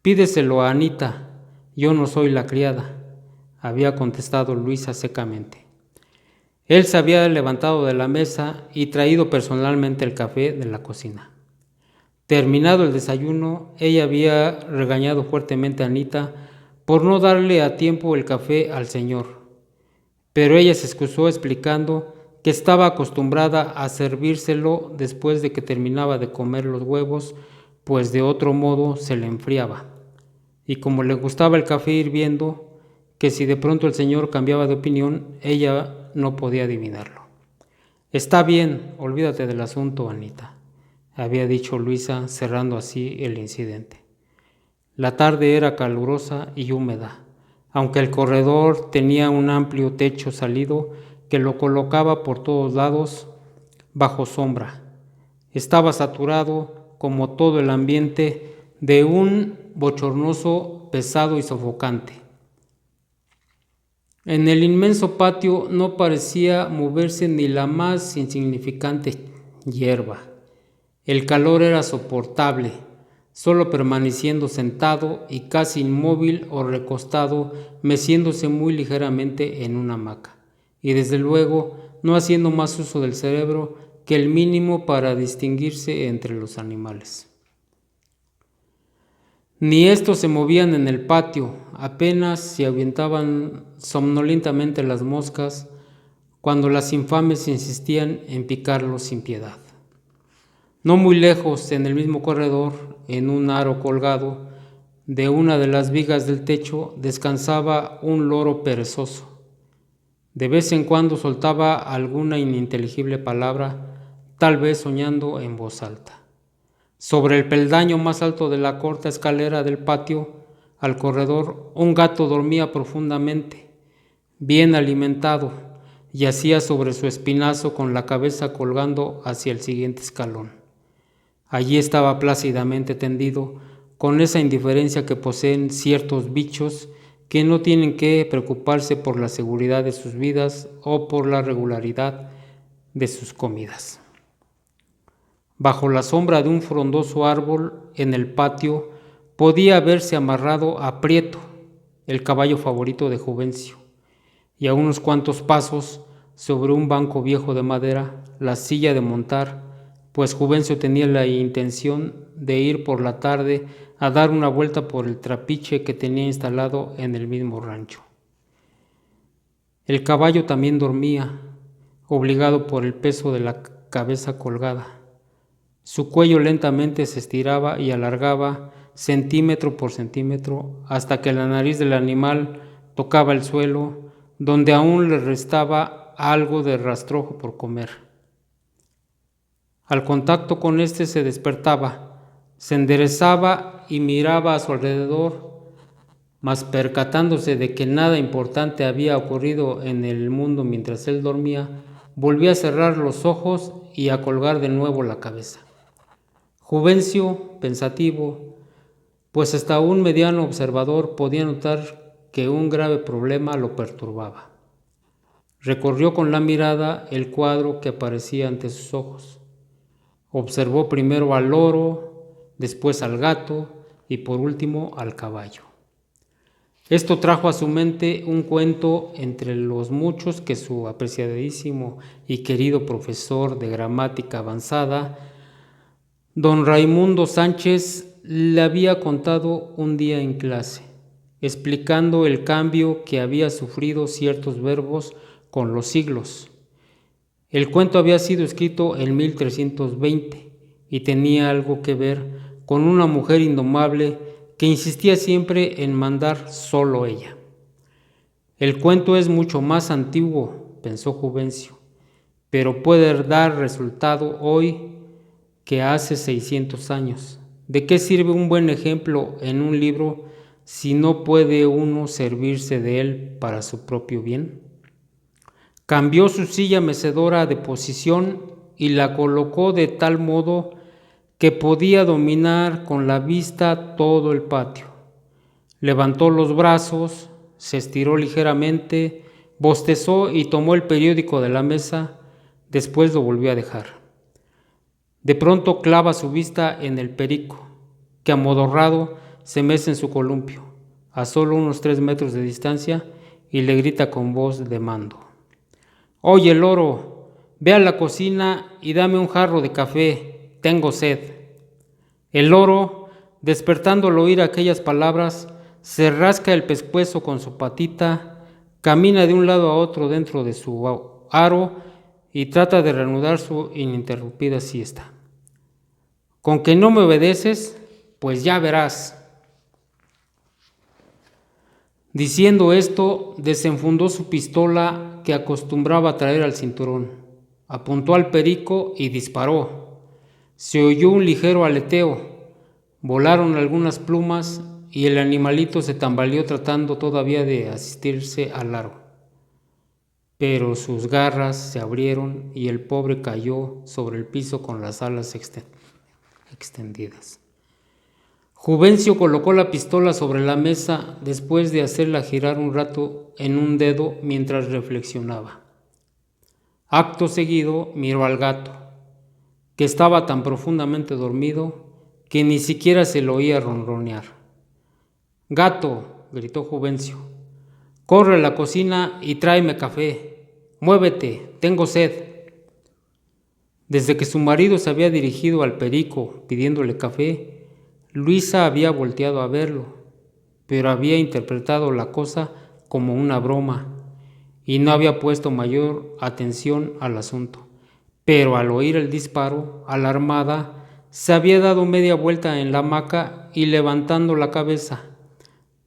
A: Pídeselo a Anita, yo no soy la criada, había contestado Luisa secamente. Él se había levantado de la mesa y traído personalmente el café de la cocina. Terminado el desayuno, ella había regañado fuertemente a Anita por no darle a tiempo el café al señor, pero ella se excusó explicando que estaba acostumbrada a servírselo después de que terminaba de comer los huevos, pues de otro modo se le enfriaba. Y como le gustaba el café hirviendo, que si de pronto el señor cambiaba de opinión, ella no podía adivinarlo. Está bien, olvídate del asunto, Anita, había dicho Luisa, cerrando así el incidente. La tarde era calurosa y húmeda, aunque el corredor tenía un amplio techo salido que lo colocaba por todos lados bajo sombra. Estaba saturado, como todo el ambiente, de un bochornoso, pesado y sofocante. En el inmenso patio no parecía moverse ni la más insignificante hierba. El calor era soportable, solo permaneciendo sentado y casi inmóvil o recostado, meciéndose muy ligeramente en una hamaca, y desde luego no haciendo más uso del cerebro que el mínimo para distinguirse entre los animales. Ni estos se movían en el patio, apenas se ahuyentaban somnolentamente las moscas cuando las infames insistían en picarlos sin piedad. No muy lejos, en el mismo corredor, en un aro colgado de una de las vigas del techo, descansaba un loro perezoso. De vez en cuando soltaba alguna ininteligible palabra, tal vez soñando en voz alta. Sobre el peldaño más alto de la corta escalera del patio al corredor, un gato dormía profundamente, bien alimentado, yacía sobre su espinazo con la cabeza colgando hacia el siguiente escalón. Allí estaba plácidamente tendido, con esa indiferencia que poseen ciertos bichos que no tienen que preocuparse por la seguridad de sus vidas o por la regularidad de sus comidas. Bajo la sombra de un frondoso árbol en el patio podía verse amarrado a Prieto, el caballo favorito de Juvencio, y a unos cuantos pasos, sobre un banco viejo de madera, la silla de montar, pues Juvencio tenía la intención de ir por la tarde a dar una vuelta por el trapiche que tenía instalado en el mismo rancho. El caballo también dormía, obligado por el peso de la cabeza colgada. Su cuello lentamente se estiraba y alargaba centímetro por centímetro hasta que la nariz del animal tocaba el suelo, donde aún le restaba algo de rastrojo por comer. Al contacto con éste se despertaba, se enderezaba y miraba a su alrededor, mas percatándose de que nada importante había ocurrido en el mundo mientras él dormía, volvió a cerrar los ojos y a colgar de nuevo la cabeza. Juvencio, pensativo, pues hasta un mediano observador podía notar que un grave problema lo perturbaba. Recorrió con la mirada el cuadro que aparecía ante sus ojos. Observó primero al loro, después al gato y por último al caballo. Esto trajo a su mente un cuento entre los muchos que su apreciadísimo y querido profesor de gramática avanzada, don Raimundo Sánchez, le había contado un día en clase, explicando el cambio que había sufrido ciertos verbos con los siglos. El cuento había sido escrito en 1320 y tenía algo que ver con una mujer indomable que insistía siempre en mandar solo ella. El cuento es mucho más antiguo, pensó Juvencio, pero puede dar resultado hoy que hace 600 años. ¿De qué sirve un buen ejemplo en un libro si no puede uno servirse de él para su propio bien? Cambió su silla mecedora de posición y la colocó de tal modo que podía dominar con la vista todo el patio. Levantó los brazos, se estiró ligeramente, bostezó y tomó el periódico de la mesa, después lo volvió a dejar. De pronto clava su vista en el perico, que amodorrado se mece en su columpio, a solo unos 3 metros de distancia, y le grita con voz de mando: «Oye, loro, ve a la cocina y dame un jarro de café, tengo sed». El loro, despertando al oír aquellas palabras, se rasca el pescuezo con su patita, camina de un lado a otro dentro de su aro y trata de reanudar su ininterrumpida siesta. «¿Con que no me obedeces? Pues ya verás». Diciendo esto, desenfundó su pistola que acostumbraba traer al cinturón, apuntó al perico y disparó. Se oyó un ligero aleteo, volaron algunas plumas y el animalito se tambaleó tratando todavía de asistirse al aro. Pero sus garras se abrieron y el pobre cayó sobre el piso con las alas extendidas. Juvencio colocó la pistola sobre la mesa después de hacerla girar un rato en un dedo mientras reflexionaba. Acto seguido miró al gato, que estaba tan profundamente dormido que ni siquiera se lo oía ronronear. «Gato», gritó Juvencio, «corre a la cocina y tráeme café. Muévete, tengo sed». Desde que su marido se había dirigido al perico pidiéndole café, Luisa había volteado a verlo, pero había interpretado la cosa como una broma y no había puesto mayor atención al asunto. Pero al oír el disparo, alarmada, se había dado media vuelta en la hamaca y levantando la cabeza.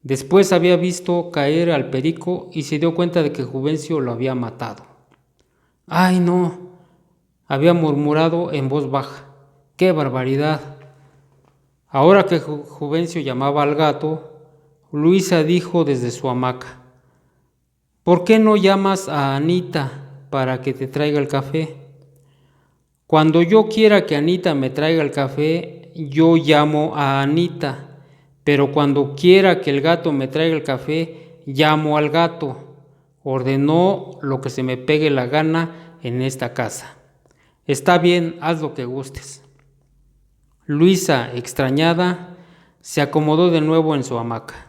A: Después había visto caer al perico y se dio cuenta de que Juvencio lo había matado. «¡Ay, no!», había murmurado en voz baja. «¡Qué barbaridad!». Ahora que Juvencio llamaba al gato, Luisa dijo desde su hamaca: «¿Por qué no llamas a Anita para que te traiga el café?». «Cuando yo quiera que Anita me traiga el café, yo llamo a Anita, pero cuando quiera que el gato me traiga el café, llamo al gato. Ordenó lo que se me pegue la gana en esta casa. Está bien, haz lo que gustes». Luisa, extrañada, se acomodó de nuevo en su hamaca.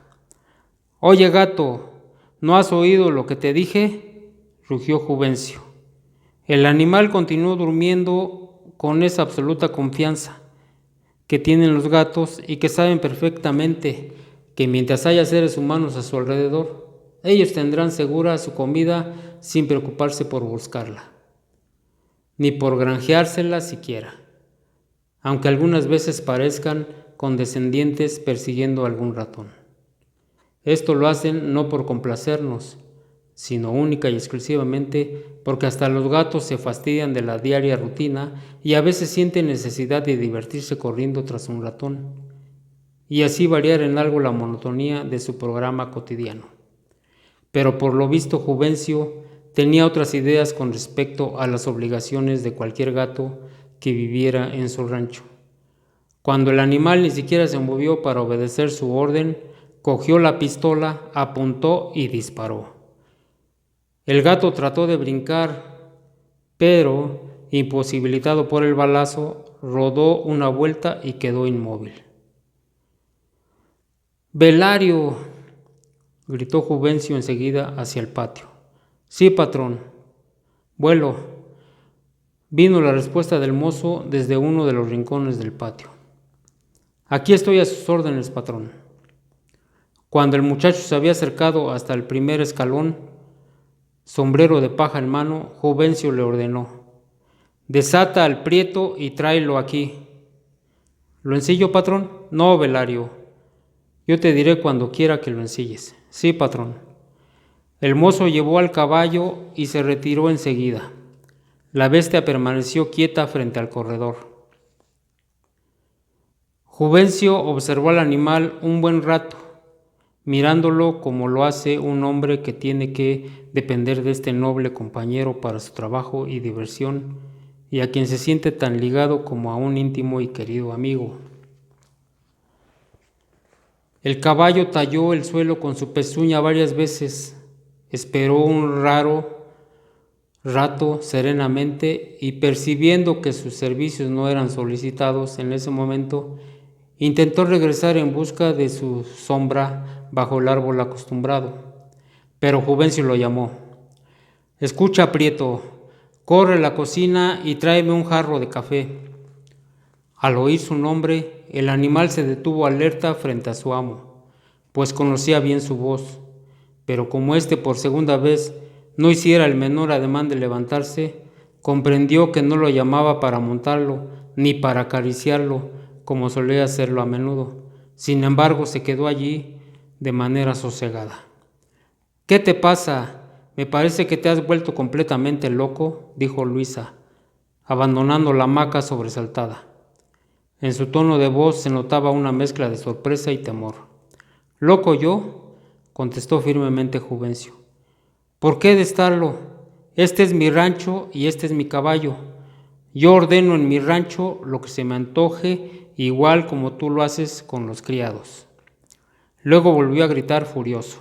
A: «Oye, gato, ¿no has oído lo que te dije?», rugió Juvencio. El animal continuó durmiendo con esa absoluta confianza que tienen los gatos y que saben perfectamente que mientras haya seres humanos a su alrededor, ellos tendrán segura su comida sin preocuparse por buscarla, ni por granjeársela siquiera, aunque algunas veces parezcan condescendientes persiguiendo algún ratón. Esto lo hacen no por complacernos, sino única y exclusivamente porque hasta los gatos se fastidian de la diaria rutina y a veces sienten necesidad de divertirse corriendo tras un ratón, y así variar en algo la monotonía de su programa cotidiano. Pero por lo visto Juvencio tenía otras ideas con respecto a las obligaciones de cualquier gato que viviera en su rancho. Cuando el animal ni siquiera se movió para obedecer su orden, cogió la pistola, apuntó y disparó. El gato trató de brincar, pero, imposibilitado por el balazo, rodó una vuelta y quedó inmóvil. «¡Belario!», gritó Juvencio enseguida hacia el patio. «Sí, patrón». «Vuelo», vino la respuesta del mozo desde uno de los rincones del patio. «Aquí estoy a sus órdenes, patrón». Cuando el muchacho se había acercado hasta el primer escalón, sombrero de paja en mano, Juvencio le ordenó: «Desata al prieto y tráelo aquí». «¿Lo ensillo, patrón?». «No, Belario, yo te diré cuando quiera que lo ensilles». «Sí, patrón». El mozo llevó al caballo y se retiró enseguida. La bestia permaneció quieta frente al corredor. Juvencio observó al animal un buen rato, mirándolo como lo hace un hombre que tiene que depender de este noble compañero para su trabajo y diversión, y a quien se siente tan ligado como a un íntimo y querido amigo. El caballo talló el suelo con su pezuña varias veces, esperó un rato serenamente y, percibiendo que sus servicios no eran solicitados en ese momento, intentó regresar en busca de su sombra bajo el árbol acostumbrado, pero Juvencio lo llamó. «Escucha, Prieto, corre a la cocina y tráeme un jarro de café». Al oír su nombre, el animal se detuvo alerta frente a su amo, pues conocía bien su voz, pero como éste por segunda vez no hiciera el menor ademán de levantarse, comprendió que no lo llamaba para montarlo ni para acariciarlo, como solía hacerlo a menudo. Sin embargo, se quedó allí de manera sosegada. «¿Qué te pasa? Me parece que te has vuelto completamente loco», dijo Luisa, abandonando la hamaca sobresaltada. En su tono de voz se notaba una mezcla de sorpresa y temor. «¿Loco yo?», contestó firmemente Juvencio. «¿Por qué he de estarlo? Este es mi rancho y este es mi caballo. Yo ordeno en mi rancho lo que se me antoje, igual como tú lo haces con los criados». Luego volvió a gritar furioso.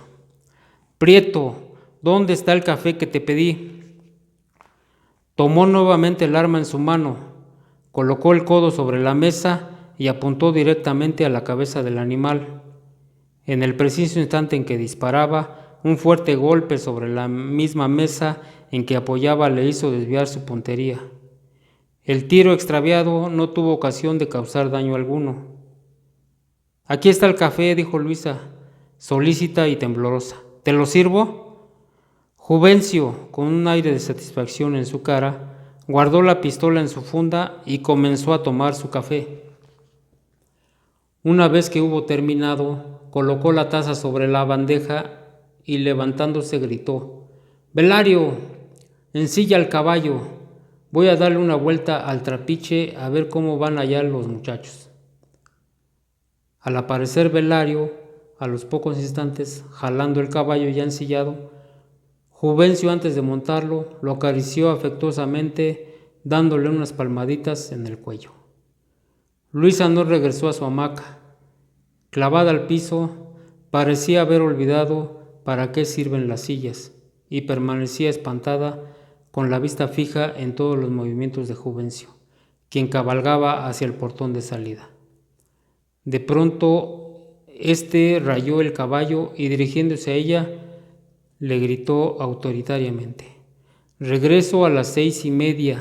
A: «Prieto, ¿dónde está el café que te pedí?». Tomó nuevamente el arma en su mano, colocó el codo sobre la mesa y apuntó directamente a la cabeza del animal. En el preciso instante en que disparaba, un fuerte golpe sobre la misma mesa en que apoyaba le hizo desviar su puntería. El tiro extraviado no tuvo ocasión de causar daño alguno. «Aquí está el café», dijo Luisa, solícita y temblorosa. «¿Te lo sirvo?». Juvencio, con un aire de satisfacción en su cara, guardó la pistola en su funda y comenzó a tomar su café. Una vez que hubo terminado, colocó la taza sobre la bandeja y, levantándose, gritó: «Belario, ensilla al caballo. Voy a darle una vuelta al trapiche a ver cómo van allá los muchachos». Al aparecer Belario, a los pocos instantes, jalando el caballo ya ensillado, Juvencio, antes de montarlo, lo acarició afectuosamente, dándole unas palmaditas en el cuello. Luisa no regresó a su hamaca. Clavada al piso, parecía haber olvidado para qué sirven las sillas, y permanecía espantada, con la vista fija en todos los movimientos de Juvencio, quien cabalgaba hacia el portón de salida. De pronto, éste rayó el caballo y, dirigiéndose a ella, le gritó autoritariamente: «Regreso a las 6:30,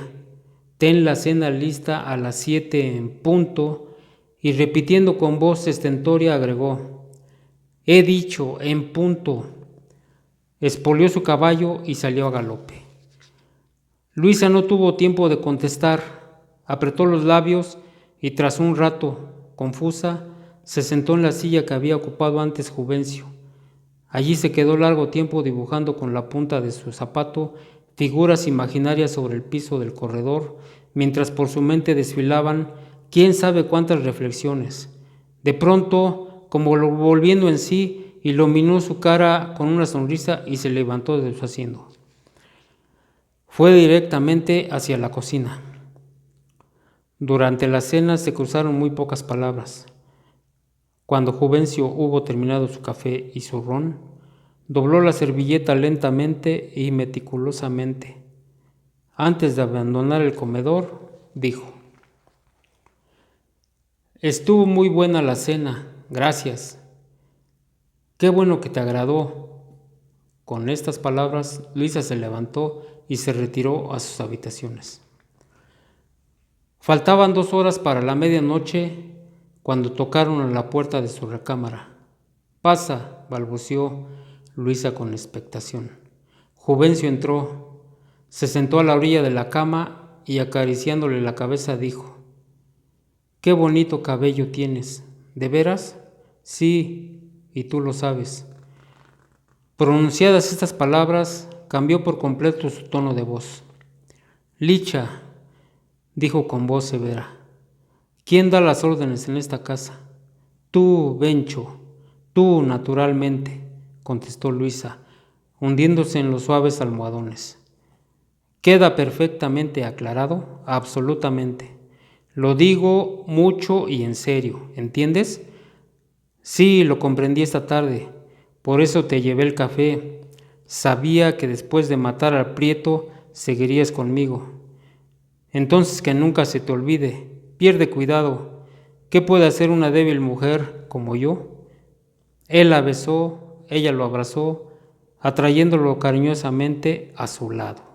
A: ten la cena lista a las 7 en punto», y repitiendo con voz estentórea agregó: «He dicho, en punto». Espolió su caballo y salió a galope. Luisa no tuvo tiempo de contestar, apretó los labios y, tras un rato, confusa, se sentó en la silla que había ocupado antes Juvencio. Allí se quedó largo tiempo dibujando con la punta de su zapato figuras imaginarias sobre el piso del corredor, mientras por su mente desfilaban quién sabe cuántas reflexiones. De pronto, como volviendo en sí, iluminó su cara con una sonrisa y se levantó de su asiento. Fue directamente hacia la cocina. Durante la cena se cruzaron muy pocas palabras. Cuando Juvencio hubo terminado su café y su ron, dobló la servilleta lentamente y meticulosamente. Antes de abandonar el comedor, dijo: «Estuvo muy buena la cena, gracias. Qué bueno que te agradó». Con estas palabras, Luisa se levantó y se retiró a sus habitaciones. Faltaban 2 horas para la medianoche cuando tocaron a la puerta de su recámara. «Pasa», balbuceó Luisa con expectación. Juvencio entró, se sentó a la orilla de la cama y, acariciándole la cabeza, dijo: «Qué bonito cabello tienes». «¿De veras?». «Sí, y tú lo sabes». Pronunciadas estas palabras, cambió por completo su tono de voz. «Licha», dijo con voz severa, «¿quién da las órdenes en esta casa?». «Tú, Bencho, Tú, naturalmente, contestó Luisa, hundiéndose en los suaves almohadones. ¿Queda perfectamente aclarado? Absolutamente. Lo digo mucho y en serio, ¿entiendes? Sí, lo comprendí esta tarde. Por eso te llevé el café. Sabía que después de matar al Prieto seguirías conmigo. Entonces que nunca se te olvide, pierde cuidado. ¿Qué puede hacer una débil mujer como yo? Él la besó, ella lo abrazó, atrayéndolo cariñosamente a su lado.